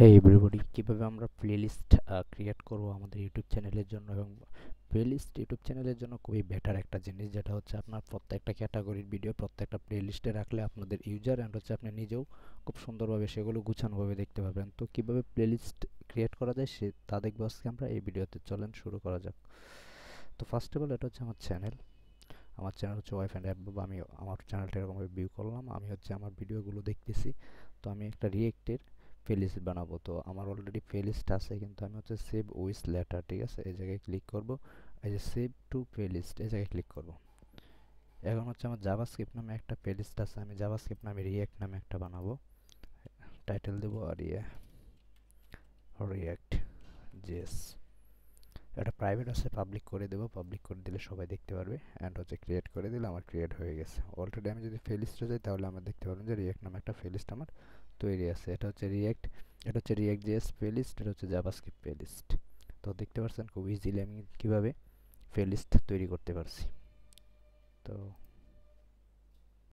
হে everybody, কিভাবে আমরা playlist create করব আমাদের ইউটিউব চ্যানেলের জন্য। এবং প্লেলিস্ট ইউটিউব চ্যানেলের জন্য খুবই বেটার একটা জিনিস, যেটা হচ্ছে আপনার প্রত্যেকটা ক্যাটাগরির ভিডিও প্রত্যেকটা প্লেলিস্টে রাখলে আপনাদের ইউজার অ্যান্ড হচ্ছে আপনি নিজেও খুব সুন্দরভাবে সেগুলো গুছানোভাবে দেখতে পাবেন। তো কিভাবে প্লেলিস্ট ক্রিয়েট করা যায় সে তা দেখবো আজকে আমরা এই ভিডিওতে। চলেন শুরু করা যাক। তো ফার্স্ট অফ অল, এটা হচ্ছে আমার চ্যানেল হচ্ছে ওয়াইফ অ্যান্ড অ্যাপ। আমি আমার চ্যানেলটা এরকমভাবে ভিউ করলাম, আমি হচ্ছে আমার ভিডিওগুলো দেখতেছি। তো আমি একটা রিয়েক্টের প্লেলিস্ট বানাবো। তো আমার অলরেডি প্লেলিস্ট আছে, কিন্তু আমি হচ্ছে সেভ উইথ লেটার, ঠিক আছে, এই জায়গায় ক্লিক করব। এই যে সেভ টু প্লেলিস্ট, এই জায়গায় ক্লিক করব। এখন হচ্ছে আমার জাভাস্ক্রিপ্ট নামে একটা প্লেলিস্ট আছে, আমি জাভাস্ক্রিপ্ট নামে রিয়েক্ট নামে একটা বানাবো। টাইটেল দেবো আর রিয়েক্ট জেএস। এটা প্রাইভেট আছে, পাবলিক করে দেবো। পাবলিক করে দিলে সবাই দেখতে পারবে। অ্যান্ড হচ্ছে ক্রিয়েট করে দিলে আমার ক্রিয়েট হয়ে গেছে অলরেডি। আমি যদি প্লেলিস্টে যাই তাহলে আমরা দেখতে পারবেন যে রিয়েক্ট নামে একটা প্লেলিস্ট আমার তৈরি আছে। এটা হচ্ছে রিয়েক্ট, এটা হচ্ছে রিয়েক্ট জেএস প্লেলিস্ট, এটা হচ্ছে জাভাস্ক্রিপ্ট প্লেলিস্ট। তো দেখতে পাচ্ছেন খুব ইজিলি আমি কীভাবে প্লেলিস্ট তৈরি করতে পারছি। তো